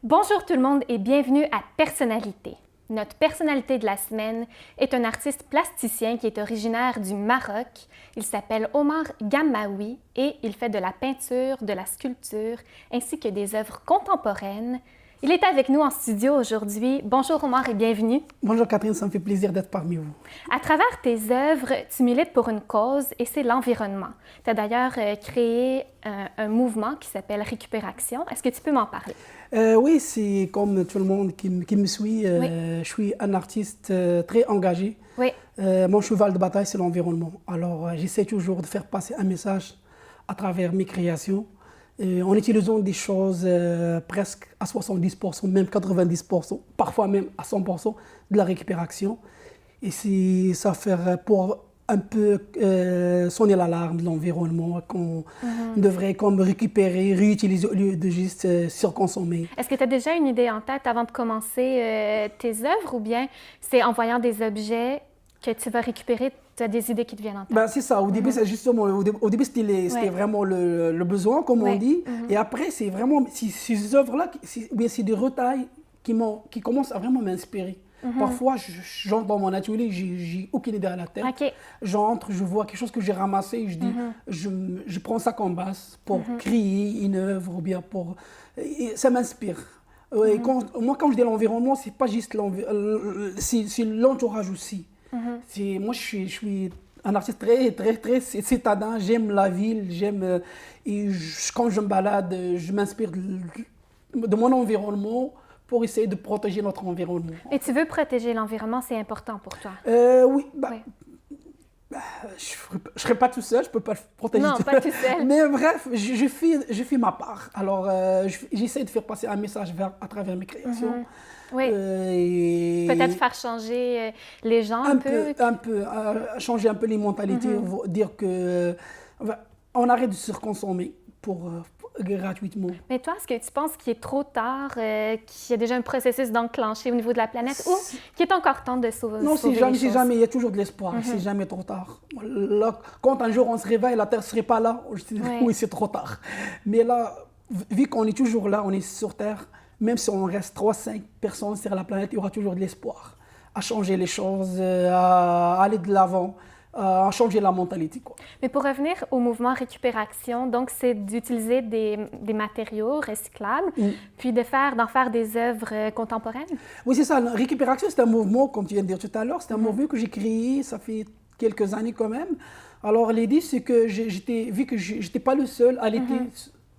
Bonjour tout le monde et bienvenue à Personnalité. Notre personnalité de la semaine est un artiste plasticien qui est originaire du Maroc. Il s'appelle Omar Gammaoui et il fait de la peinture, de la sculpture ainsi que des œuvres contemporaines. Il est avec nous en studio aujourd'hui. Bonjour Omar et bienvenue. Bonjour Catherine, ça me fait plaisir d'être parmi vous. À travers tes œuvres, tu milites pour une cause et c'est l'environnement. Tu as d'ailleurs créé un mouvement qui s'appelle Récupération. Est-ce que tu peux m'en parler? Oui, c'est comme tout le monde qui me suit. Oui. Je suis un artiste très engagé. Oui. Mon cheval de bataille, c'est l'environnement. Alors, j'essaie toujours de faire passer un message à travers mes créations. En utilisant des choses presque à 70%, même 90%, parfois même à 100% de la récupération. Et ça fait pour un peu sonner l'alarme de l'environnement qu'on devrait comme récupérer, réutiliser au lieu de juste surconsommer. Est-ce que tu as déjà une idée en tête avant de commencer tes œuvres ou bien c'est en voyant des objets que tu vas récupérer, tu as des idées qui te viennent en tête? Ben, c'est ça. Au début, c'est justement, au début c'était vraiment le besoin, comme on dit. Et après, c'est vraiment ces œuvres-là, c'est des retails qui commencent à vraiment m'inspirer. Parfois, j'entre dans mon atelier, j'ai aucune idée à la tête. Okay. J'entre, je vois quelque chose que j'ai ramassé, et je dis, je prends ça comme base pour créer une œuvre ou bien pour... Et ça m'inspire. Et moi, quand je dis l'environnement, c'est pas juste c'est l'entourage aussi. Moi, je suis un artiste très citadin. J'aime la ville, quand je me balade, je m'inspire de mon environnement pour essayer de protéger notre environnement. Et tu veux protéger l'environnement, c'est important pour toi? Oui. Je ne serai pas tout seul, je ne peux pas le protéger. Non, pas tout seul. Mais bref, je fais ma part. Alors, j'essaie de faire passer un message à travers mes créations. Oui. Peut-être faire changer les gens un peu. Changer un peu les mentalités, dire que on arrête de surconsommer gratuitement. Mais toi, est-ce que tu penses qu'il est trop tard, qu'il y a déjà un processus d'enclencher au niveau de la planète ou qu'il est encore temps de sauver Non, les choses? il y a toujours de l'espoir, c'est jamais trop tard. Là, quand un jour on se réveille, la Terre ne serait pas là, oui, c'est trop tard. Mais là, vu qu'on est toujours là, on est sur Terre, même si on reste 3-5 personnes sur la planète, il y aura toujours de l'espoir à changer les choses, à aller de l'avant, à changer la mentalité, quoi. Mais pour revenir au mouvement Récupération, donc c'est d'utiliser des matériaux recyclables, puis d'en faire des œuvres contemporaines? Oui, c'est ça. La Récupération, c'est un mouvement, comme tu viens de dire tout à l'heure, c'est un mouvement que j'ai créé, ça fait quelques années quand même. Alors l'idée, c'est que vu que je n'étais pas le seul à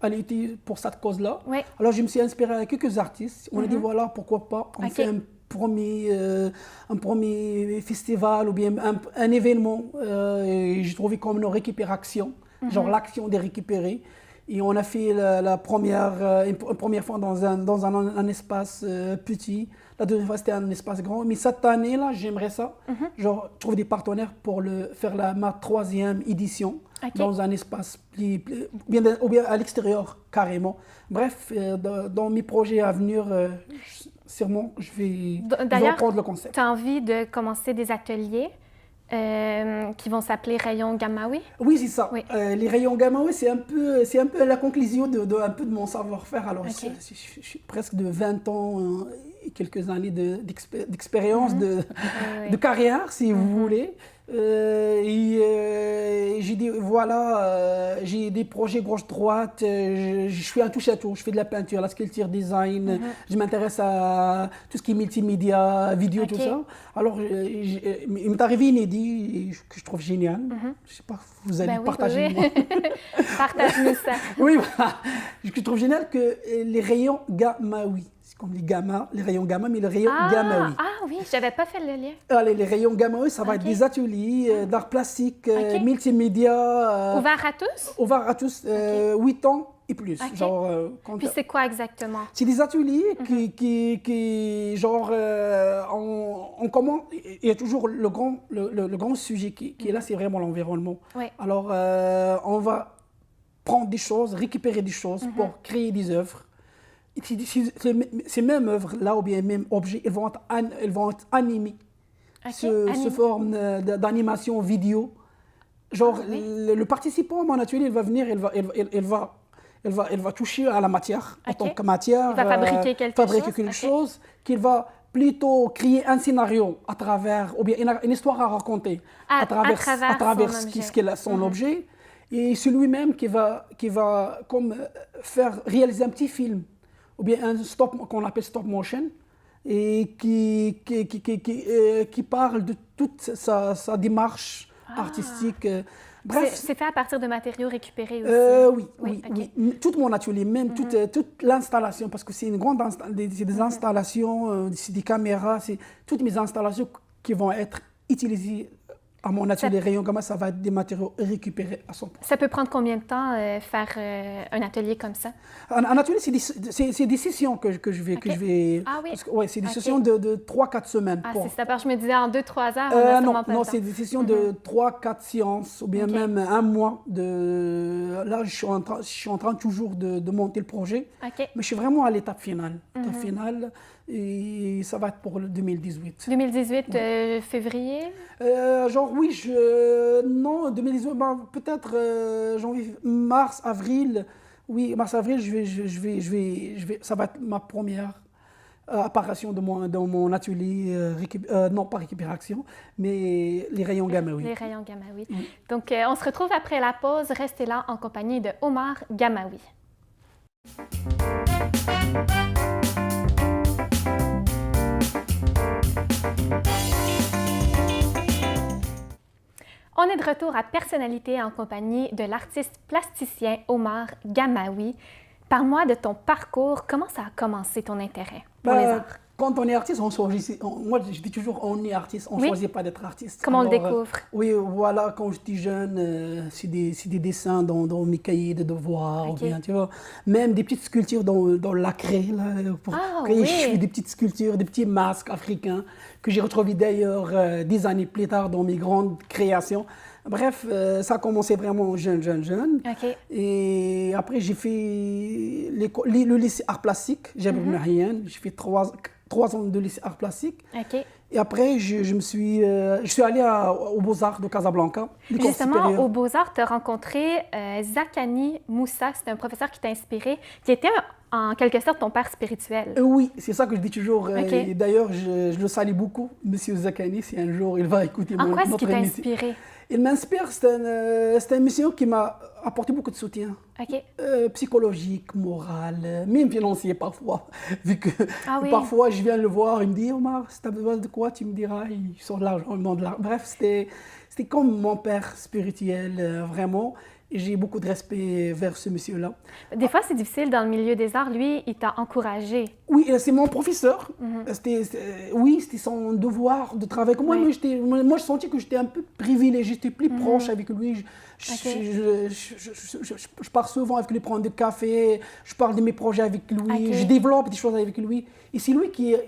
lutter pour cette cause-là, alors je me suis inspiré à quelques artistes. On a dit, voilà, pourquoi pas, on fait un premier festival ou bien un événement. J'ai trouvé comme une récupération, genre l'action de récupérer. Et on a fait une première fois dans un espace petit. La deuxième fois, c'était un espace grand. Mais cette année-là, j'aimerais ça. Genre, trouver des partenaires pour faire ma 3e édition dans un espace ou bien à l'extérieur, carrément. Bref, dans mes projets à venir, sûrement, je vais reprendre le concept. Tu as envie de commencer des ateliers qui vont s'appeler Rayons Gammaoui? Oui, c'est ça. Oui. Les Rayons Gammaoui, c'est un peu la conclusion un peu de mon savoir-faire. Alors, je suis presque de 20 ans et quelques années d'expérience, de carrière, si vous voulez. J'ai dit, voilà, j'ai des projets gauche-droite, je suis un touche-à-tout, je fais de la peinture, la sculpture, design, je m'intéresse à tout ce qui est multimédia, vidéo, tout ça. Alors, il m'est arrivé une idée que je trouve géniale. Je ne sais pas, vous allez partager. Oui. Partage-nous ça. Oui, voilà. Je trouve génial que les rayons Gammaoui, c'est comme les rayons gamma, mais les rayons Gammaoui. Ah oui, je n'avais pas fait le lien. Allez, les rayons Gammaoui, ça va être des ateliers d'art plastique, multimédia. Ouvert à tous? Ouvert à tous, 8 ans et plus. Genre, puis c'est quoi exactement? C'est des ateliers qui genre, on commence, il y a toujours le grand sujet qui est là, c'est vraiment l'environnement. Alors, on va prendre des choses, récupérer des choses pour créer des œuvres. Ces mêmes œuvres là ou bien mêmes objets, elles vont être animées sous forme d'animation vidéo. Genre le participant à mon atelier, il va venir, il elle va toucher à la matière, en tant OK. que matière. Il va fabriquer quelque chose qu'il va plutôt créer un scénario à travers, ou bien une histoire à raconter À travers son objet. Et c'est lui-même qui va comme réaliser un petit film, ou bien qu'on appelle stop motion, et qui parle de toute sa démarche artistique. Bref, c'est fait à partir de matériaux récupérés aussi. Oui. OK. Tout mon atelier, même toute l'installation, parce que c'est une grande des installations, c'est des caméras, c'est toutes mes installations qui vont être utilisées à mon atelier Rayon Gamma, ça va être des matériaux récupérés à 100%. Ça peut prendre combien de temps faire un atelier comme ça? Un atelier, c'est des sessions que je vais... Ah oui? C'est des sessions de 3-4 semaines. Ah, c'est ça. Parce que je me disais en 2-3 heures, on a sûrement pas le temps. C'est des sessions de 3-4 séances, ou bien même un mois. Là, je suis en train toujours de monter le projet. OK. Mais je suis vraiment à l'étape finale. Et ça va être pour le 2018. 2018, février? Non, 2018, peut-être janvier, mars, avril. Oui, mars-avril, ça va être ma première apparition dans mon atelier, non pas récupération, mais les rayons Gamaoui. Les rayons Gamaoui. Donc, on se retrouve après la pause. Restez là en compagnie de Omar Gamaoui. On est de retour à Personnalité en compagnie de l'artiste plasticien Omar Gamaoui. Parle-moi de ton parcours. Comment ça a commencé ton intérêt pour les arts? Quand on est artiste, moi je dis toujours on est artiste, on ne choisit pas d'être artiste. Comment on le découvre? Oui, voilà, quand j'étais jeune, c'est des dessins dans mes cahiers de devoirs, ou bien, tu vois, même des petites sculptures dans la craie, là, je fais des petites sculptures, des petits masques africains que j'ai retrouvés d'ailleurs des années plus tard dans mes grandes créations. Bref, ça a commencé vraiment jeune. Okay. Et après, j'ai fait le lycée art plastique, j'ai fait 3 ans de lycée art plastique. Okay. Et après, je suis allé aux Beaux-Arts de Casablanca. Justement, aux Beaux-Arts, tu as rencontré Zakani Moussa, c'est un professeur qui t'a inspiré, qui était en quelque sorte ton père spirituel. Oui, c'est ça que je dis toujours. Okay. D'ailleurs, je le salue beaucoup, Monsieur Zakani, si un jour il va écouter notre émission. En quoi est-ce qui t'a inspiré? Il m'inspire, c'est une mission qui m'a apporté beaucoup de soutien. Okay. Psychologique, moral, même financier parfois. Vu que parfois je viens le voir, il me dit Omar, si tu as besoin de quoi, tu me diras, il sort de l'argent, il me donne de l'argent. Bref, c'était comme mon père spirituel, vraiment. Et j'ai beaucoup de respect vers ce monsieur-là. Des fois, c'est difficile dans le milieu des arts. Lui, il t'a encouragé. Oui, c'est mon professeur. C'était son devoir de travail. Moi, je sentais que j'étais un peu privilégié, j'étais plus proche avec lui. Je pars souvent avec lui prendre du café, je parle de mes projets avec lui, je développe des choses avec lui. Et c'est lui qui a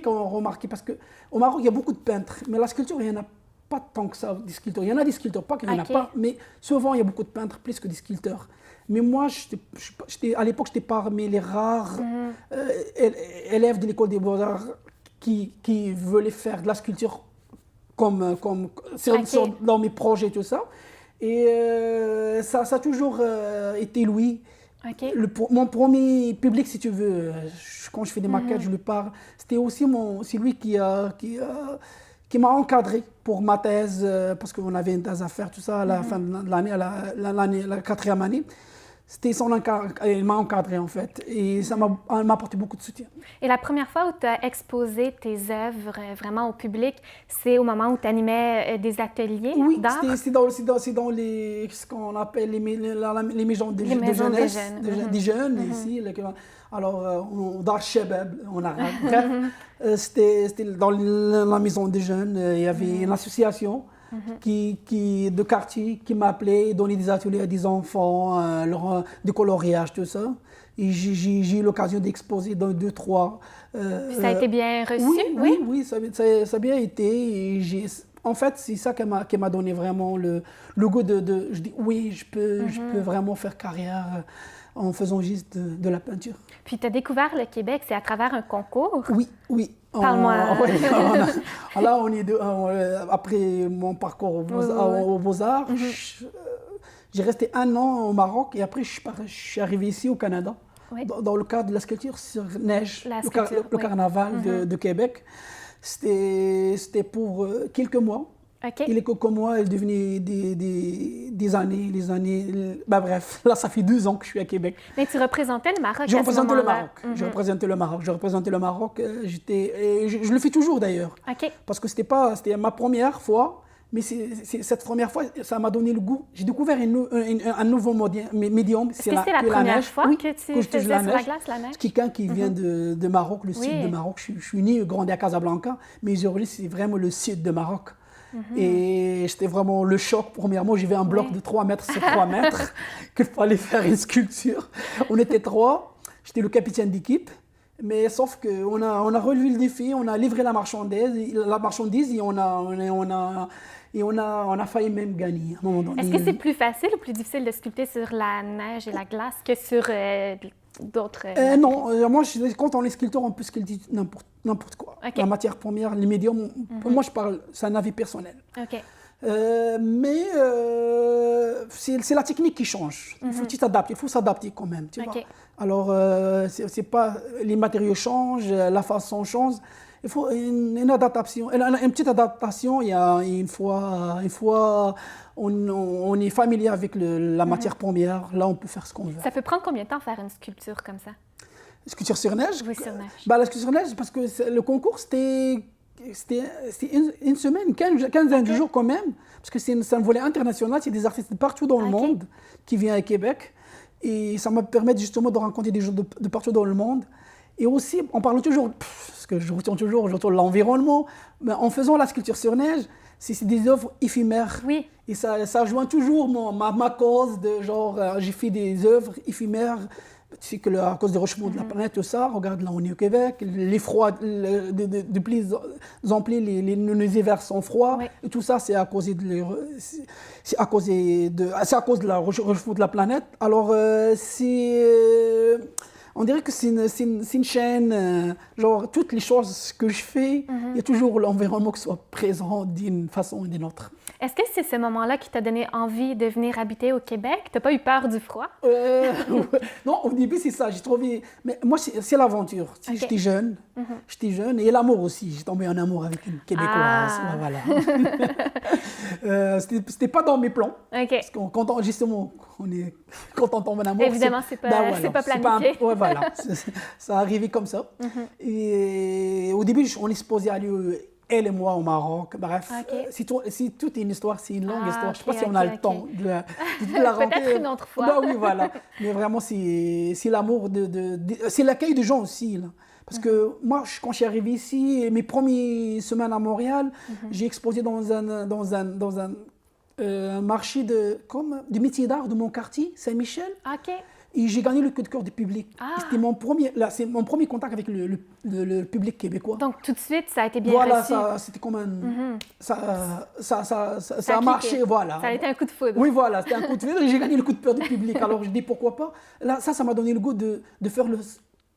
remarqué, parce qu'au Maroc, il y a beaucoup de peintres, mais la sculpture, il y en a pas tant que ça, des sculpteurs. Il y en a des sculpteurs, pas qu'il n'y en a pas, mais souvent il y a beaucoup de peintres plus que des sculpteurs. Mais moi, à l'époque, j'étais parmi les rares élèves de l'école des Beaux-Arts qui voulaient faire de la sculpture dans mes projets, tout ça. Et ça a toujours été lui. Okay. Mon premier public, si tu veux, quand je fais des maquettes, je lui parle. C'était aussi c'est lui qui m'a encadré pour ma thèse, parce qu'on avait une thèse à faire, tout ça, à la fin de l'année, la 4e année. Il m'a encadré, en fait, et ça m'a apporté beaucoup de soutien. Et la première fois où tu as exposé tes œuvres vraiment au public, c'est au moment où tu animais des ateliers d'art? Oui, c'est dans ce qu'on appelle les maisons des jeunes, ici. Alors, Dar Shebab, en arabe. Bref, c'était dans la maison des jeunes. Il y avait une association de quartier qui m'appelait, donnait des ateliers à des enfants, de coloriage, tout ça. Et j'ai eu l'occasion d'exposer dans 2-3. Ça a été bien reçu? Oui, ça a bien été. Et en fait, c'est ça qui m'a donné vraiment le goût je dis oui, je peux vraiment faire carrière en faisant juste de la peinture. Puis tu as découvert le Québec, c'est à travers un concours? Oui. Parle-moi. Là, après mon parcours aux Beaux-Arts, J'ai resté 1 an au Maroc et après, je suis arrivé ici au Canada, Oui. dans le cadre de la sculpture sur neige, La le sculpture, oui. carnaval de Québec. C'était pour quelques mois. OK. Et les quelques mois, elle devenait des années, les années. Bah bref, là, ça fait 2 ans que je suis à Québec. Mais tu représentais le Maroc J'ai à ce représenté le moment-là. Maroc. J'ai représenté le Maroc. J'ai représenté le Maroc. Je le fais toujours d'ailleurs. OK. Parce que c'était ma première fois. Mais cette première fois, ça m'a donné le goût. J'ai découvert un nouveau médium. Est-ce que c'était la première fois oui, que tu je faisais touche sur la glace, la neige? Quelqu'un qui vient de Maroc, le sud de Maroc. Je suis né et grandi à Casablanca, mais aujourd'hui, c'est vraiment le sud de Maroc. Et c'était vraiment le choc. Premièrement, j'avais un bloc de 3 mètres sur 3 mètres qu'il fallait faire une sculpture. On était 3. J'étais le capitaine d'équipe. Mais sauf qu'on a relevé le défi, on a livré la marchandise et on a failli même gagner à un moment donné. Est-ce que c'est plus facile ou plus difficile de sculpter sur la neige et la glace que sur d'autres... Non, moi, quand on est sculpteur, on peut sculpter n'importe quoi. Okay. La matière première, les médiums, pour moi, c'est un avis personnel. OK. Mais c'est la technique qui change. Il faut s'adapter quand même. Tu vois. Alors, c'est pas les matériaux changent, la façon change. Il faut une adaptation. Une petite adaptation, il y a une fois on est familier avec la matière première, là on peut faire ce qu'on veut. Ça peut prendre combien de temps faire une sculpture comme ça? Sculpture sur neige? Oui, sur neige. La sculpture sur neige, parce que le concours, c'était une semaine, 15 de jours quand même, parce que c'est un volet international, c'est des artistes de partout dans le monde qui viennent à Québec. Et ça me permet justement de rencontrer des gens de partout dans le monde. Et aussi, on parle toujours, parce que je retourne l'environnement, mais en faisant la sculpture sur neige, c'est des œuvres éphémères. Oui. Et ça rejoint toujours ma cause de genre, j'ai fait des œuvres éphémères. Tu sais que à cause du réchauffement de la planète, tout ça, regarde là, on est au Québec, les froids, de plus en plus, les hivers sont froids, et tout ça, c'est à cause de la réchauffement de la planète. Alors, on dirait que c'est une chaîne, genre, toutes les choses que je fais, il y a toujours l'environnement qui soit présent d'une façon ou d'une autre. Est-ce que c'est ce moment-là qui t'a donné envie de venir habiter au Québec? T'as pas eu peur du froid? Non, au début, c'est ça. J'ai trouvé... Mais moi, c'est l'aventure. Okay. J'étais jeune et l'amour aussi. J'ai tombé en amour avec une Québécoise. Voilà. C'était pas dans mes plans. Parce que quand on tombe en amour... Évidemment, c'est pas planifié. Voilà. Ça arrivait comme ça. Et au début, on est supposé aller... Elle et moi au Maroc, bref, c'est tout une histoire, c'est une longue histoire. Je ne sais pas si on a le temps de la raconter. Peut-être une autre fois. Bah oui, voilà. Mais vraiment, c'est l'amour c'est l'accueil des gens aussi. Là. Parce que moi, quand je suis arrivé ici, mes premières semaines à Montréal, j'ai exposé dans un marché de métiers d'art de mon quartier, Saint-Michel. OK. Et j'ai gagné le coup de cœur du public. C'était mon premier contact avec le public québécois. Donc, tout de suite, ça a été bien reçu. Voilà, c'était comme un... Ça a marché, voilà. Ça a été un coup de foudre. Oui, voilà, c'était un coup de foudre et j'ai gagné le coup de cœur du public. Alors, je dis pourquoi pas. Là, ça m'a donné le goût de faire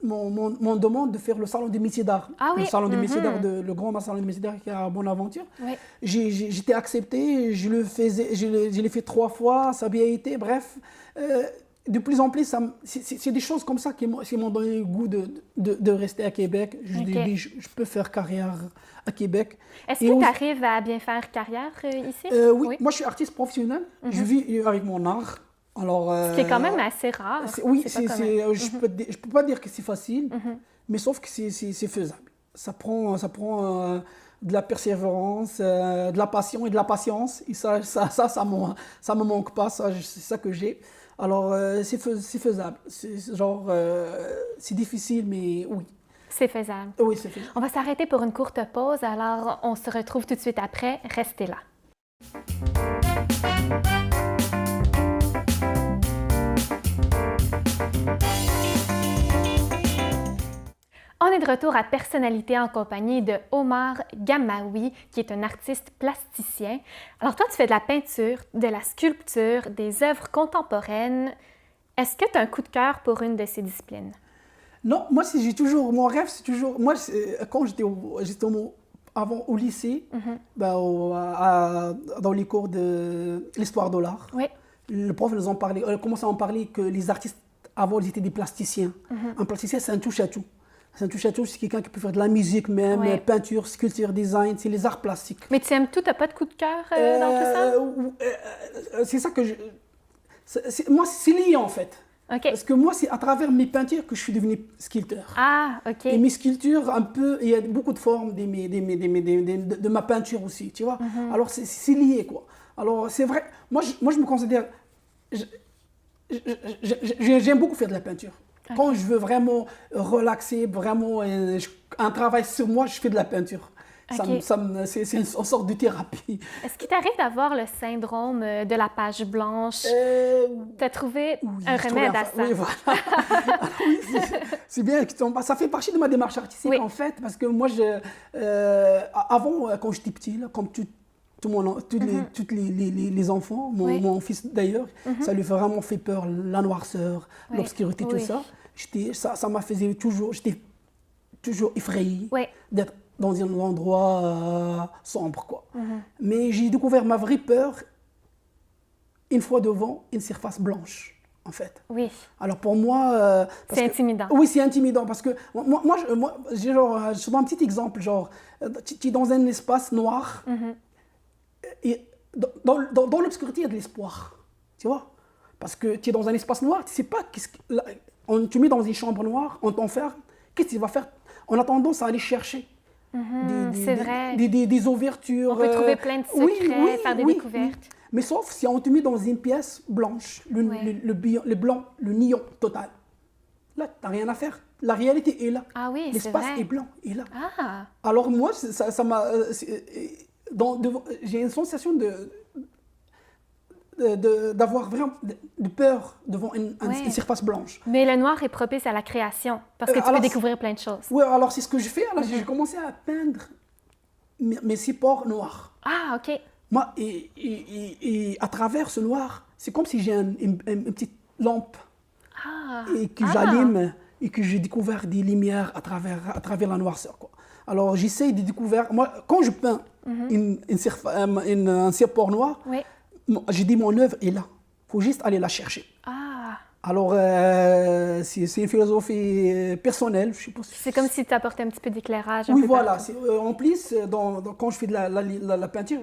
mon demande de faire le salon des métiers d'art. Le salon des métiers d'art, le grand salon des métiers d'art qui est à Bonaventure. Oui. J'étais accepté, je l'ai fait 3 fois, ça a bien été, bref... de plus en plus, c'est des choses comme ça qui m'ont donné le goût de rester à Québec. Je peux faire carrière à Québec. Est-ce que tu arrives à bien faire carrière ici? Oui, moi je suis artiste professionnel. Je vis avec mon art. Alors, ce qui est quand même assez rare. Je ne peux pas dire que c'est facile, mais sauf que c'est faisable. Ça prend de la persévérance, de la passion et de la patience. Et ça me manque pas, c'est ça que j'ai. Alors, c'est faisable. C'est difficile, mais oui. C'est faisable. Oui, c'est faisable. On va s'arrêter pour une courte pause, alors on se retrouve tout de suite après. Restez là. On est de retour à Personnalité en compagnie de Omar Gammaoui, qui est un artiste plasticien. Alors toi, tu fais de la peinture, de la sculpture, des œuvres contemporaines. Est-ce que tu as un coup de cœur pour une de ces disciplines? Non, moi, mon rêve, c'est toujours... Moi, quand j'étais avant au lycée, dans les cours de l'histoire de l'art, le prof nous en parlait, commençait à en parler que les artistes avant, ils étaient des plasticiens. Un plasticien, c'est un touche-à-tout. C'est un touche-à-tout, c'est quelqu'un qui peut faire de la musique même, peinture, sculpture, design, c'est les arts plastiques. Mais tu aimes tout, t'as pas de coup de cœur dans tout ça? C'est ça que je... moi, c'est lié en fait. Okay. Parce que moi, c'est à travers mes peintures que je suis devenu sculpteur. Ah, OK. Et mes sculptures, un peu, il y a beaucoup de formes de ma peinture aussi, tu vois. Alors, c'est lié, quoi. Alors, c'est vrai, moi, je me considère... J'aime beaucoup faire de la peinture. Okay. Quand je veux vraiment relaxer, vraiment un travail sur moi, je fais de la peinture. Okay. C'est une sorte de thérapie. Est-ce qu'il t'arrive d'avoir le syndrome de la page blanche? Tu as trouvé un remède à ça? Oui, voilà. Oui, c'est bien que ça fait partie de ma démarche artistique, en fait, parce que moi, avant, quand j'étais petit, là, comme tous les enfants, mon fils d'ailleurs, ça lui a vraiment fait peur, la noirceur, l'obscurité, tout ça. Ça m'a fait toujours, j'étais toujours effrayée d'être dans un endroit sombre, quoi. Mais j'ai découvert ma vraie peur une fois devant une surface blanche, en fait. Oui. Alors pour moi... c'est intimidant. Oui, c'est intimidant parce que moi je te donne un petit exemple, genre, tu es dans un espace noir, et dans l'obscurité, il y a de l'espoir, tu vois. Parce que tu es dans un espace noir, tu ne sais pas, on te met dans une chambre noire, on t'enferme, qu'est-ce que tu vas faire? On a tendance à aller chercher des ouvertures. On peut trouver plein de secrets, faire des découvertes. Oui. Mais sauf si on te met dans une pièce blanche, le blanc, le néon total. Là, tu n'as rien à faire. La réalité est là. Ah oui, l'espace est blanc, est là. Ah. Alors moi, ça m'a... j'ai une sensation d'avoir vraiment de peur devant une surface blanche. Mais le noir est propice à la création, parce que tu peux découvrir plein de choses. Oui, alors c'est ce que je fais. Alors j'ai commencé à peindre mes supports noirs. Ah, OK. Moi, et à travers ce noir, c'est comme si j'ai une petite lampe et que j'allume et que j'ai découvert des lumières à travers la noirceur, quoi. Alors j'essaie de découvrir... Moi, quand je peins un support noir, j'ai dit mon œuvre est là. Il faut juste aller la chercher. Ah. Alors, c'est une philosophie personnelle. Je sais pas si... C'est comme si tu apportais un petit peu d'éclairage. Oui, voilà. En plus, quand je fais de la peinture,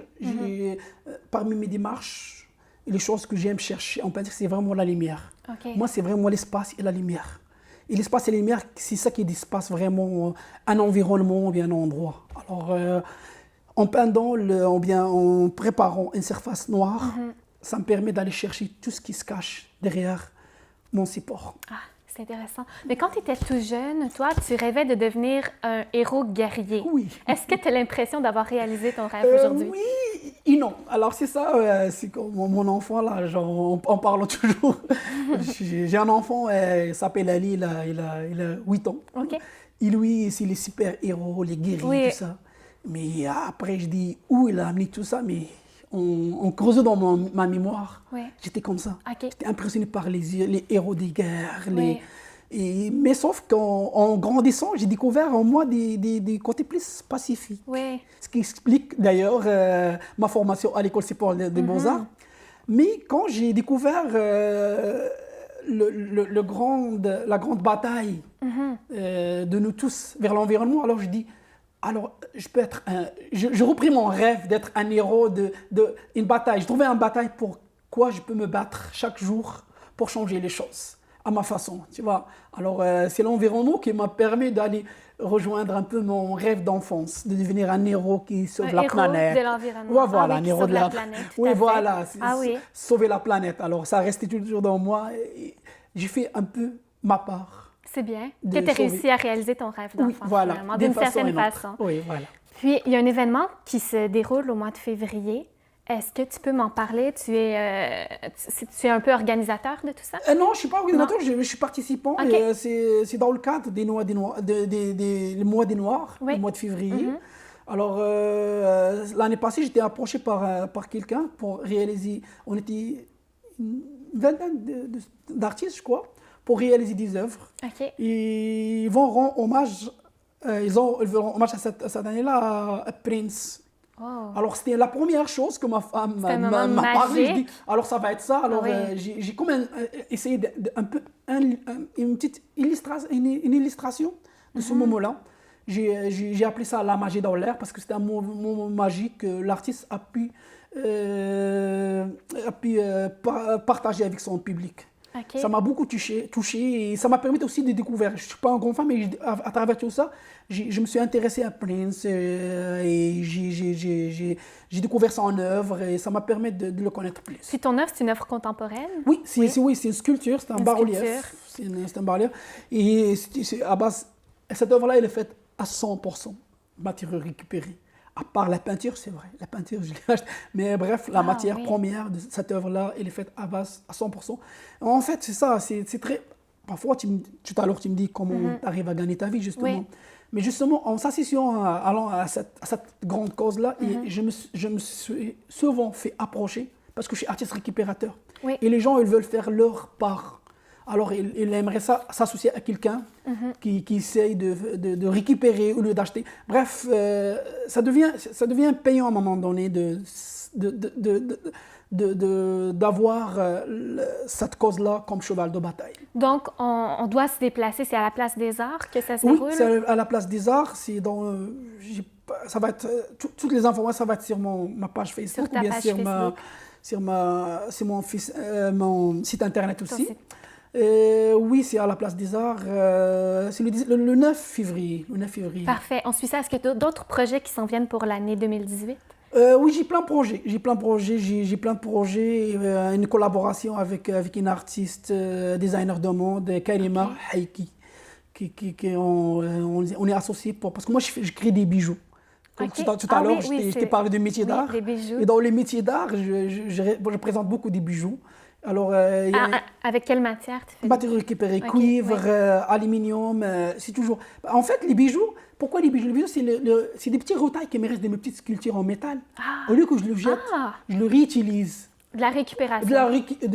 parmi mes démarches, les choses que j'aime chercher en peinture, c'est vraiment la lumière. Okay. Moi, c'est vraiment l'espace et la lumière. Et l'espace et la lumière, c'est ça qui espace vraiment un environnement ou bien un endroit. Alors, en peindant ou bien en préparant une surface noire, ça me permet d'aller chercher tout ce qui se cache derrière mon support. Ah, c'est intéressant. Mais quand tu étais tout jeune, toi, tu rêvais de devenir un héros guerrier. Oui. Est-ce que tu as l'impression d'avoir réalisé ton rêve aujourd'hui? Oui et non. Alors c'est ça, c'est comme mon enfant, là, genre, on parle toujours. J'ai un enfant, il s'appelle Ali, il a 8 ans. OK. Et lui, c'est les super-héros, les guerriers, tout ça. Mais après, je dis où il a amené tout ça, mais on creusait dans ma mémoire. J'étais comme ça. Okay. J'étais impressionné par les héros des guerres. Mais sauf qu'en grandissant, j'ai découvert en moi des côtés plus pacifiques. Ce qui explique d'ailleurs ma formation à l'école supérieure des Beaux-Arts. Mais quand j'ai découvert la grande bataille de nous tous vers l'environnement, alors je dis, alors je peux être je repris mon rêve d'être un héros d'une bataille. Je trouvais une bataille pour quoi je peux me battre chaque jour pour changer les choses à ma façon, tu vois. Alors c'est l'environnement qui m'a permis d'aller rejoindre un peu mon rêve d'enfance, de devenir un héros qui sauve la planète. Un héros de l'environnement. Ouais, voilà, un héros de la planète. Oui, voilà, sauver la planète. Alors ça restait toujours dans moi. J'ai fait un peu ma part. C'est bien que tu aies réussi à réaliser ton rêve d'enfant, voilà, d'une certaine façon. Oui, voilà. Puis, il y a un événement qui se déroule au mois de février. Est-ce que tu peux m'en parler? Tu es un peu organisateur de tout ça? Non, je ne suis pas organisateur, je suis participant. Okay. C'est dans le cadre des mois des Noirs, le mois de février. Alors, l'année passée, j'étais approché par quelqu'un pour réaliser... On était une vingtaine d'artistes, je crois, pour réaliser des œuvres. Okay. Et ils vont rendre hommage, à cette année-là à Prince. Oh. Alors, c'était la première chose que ma femme C'était un m'a moment parlé. Je magique. dis, alors ça va être ça. Alors, Oui. j'ai quand même essayé une petite une illustration de ce moment-là. J'ai appelé ça la magie dans l'air parce que c'était un moment magique que l'artiste a pu partager avec son public. OK. Ça m'a beaucoup touché et ça m'a permis aussi de découvrir. Je ne suis pas un grand fan, mais à travers tout ça, je me suis intéressé à Prince et j'ai découvert son œuvre et ça m'a permis de le connaître plus. Puis ton œuvre, c'est une œuvre contemporaine? Oui, c'est une sculpture, c'est un Une bas-relief. sculpture. C'est un bas-relief. Et à base, cette œuvre-là, elle est faite à 100% matériaux récupérés. À part la peinture, c'est vrai, la peinture, je l'ai achetée. Mais bref, la matière première de cette œuvre-là, elle est faite à base à 100%. En fait, c'est ça, c'est très... Parfois, tout à l'heure, tu me dis comment tu arrives à gagner ta vie, justement. Oui. Mais justement, en s'associant allant à cette grande cause-là, et je me suis souvent fait approcher, parce que je suis artiste récupérateur. Oui. Et les gens, ils veulent faire leur part. Alors, ils aimeraient s'associer à quelqu'un qui essaye de récupérer au lieu d'acheter. Bref, ça devient payant à un moment donné d'avoir cette cause-là comme cheval de bataille. Donc, on doit se déplacer. C'est à la Place des Arts que ça se Oui, déroule? c'est à la Place des Arts. C'est ça va être, toutes les informations, ça va être sur ma page Facebook Sur ta page Facebook. sur mon site internet aussi. Oui, c'est à la Place des Arts. C'est le 9 février. Le 9 février. Parfait. On suit ça. Est-ce que tu as d'autres projets qui s'en viennent pour l'année 2018? Oui, j'ai plein de projets. Une collaboration avec une artiste, designer de mode, Karima Haïki. On est associés parce que moi, je crée des bijoux. Okay. Tout à l'heure, je t'ai parlé de métiers d'art. Les bijoux. Et dans les métiers d'art, je présente beaucoup des bijoux. Alors, avec quelle matière tu fais? Matériaux récupérés, cuivre, aluminium, c'est toujours... En fait, les bijoux, pourquoi les bijoux? Les bijoux, c'est des petits retails qui me restent de mes petites sculptures en métal. Au lieu que je le jette, je le réutilise. De la récupération. De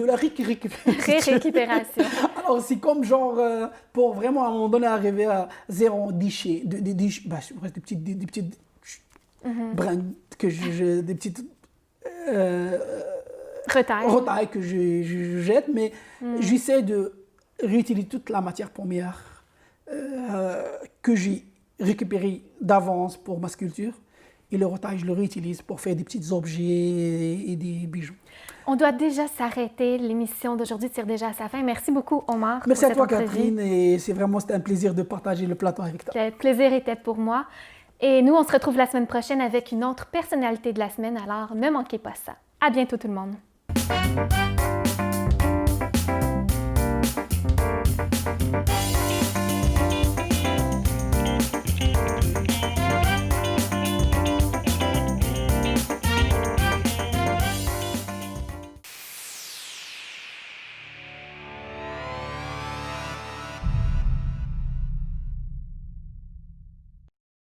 la récupération. Récupération. Alors, c'est comme genre, pour vraiment à un moment donné arriver à zéro déchet. Des petites brins, des petites... retails que je jette, mais j'essaie de réutiliser toute la matière première que j'ai récupérée d'avance pour ma sculpture. Et le retail, je le réutilise pour faire des petits objets et des bijoux. On doit déjà s'arrêter. L'émission d'aujourd'hui tire déjà à sa fin. Merci beaucoup, Omar. Merci à toi, Catherine. Et c'était un plaisir de partager le plateau avec toi. Le plaisir était pour moi. Et nous, on se retrouve la semaine prochaine avec une autre personnalité de la semaine. Alors, ne manquez pas ça. À bientôt, tout le monde.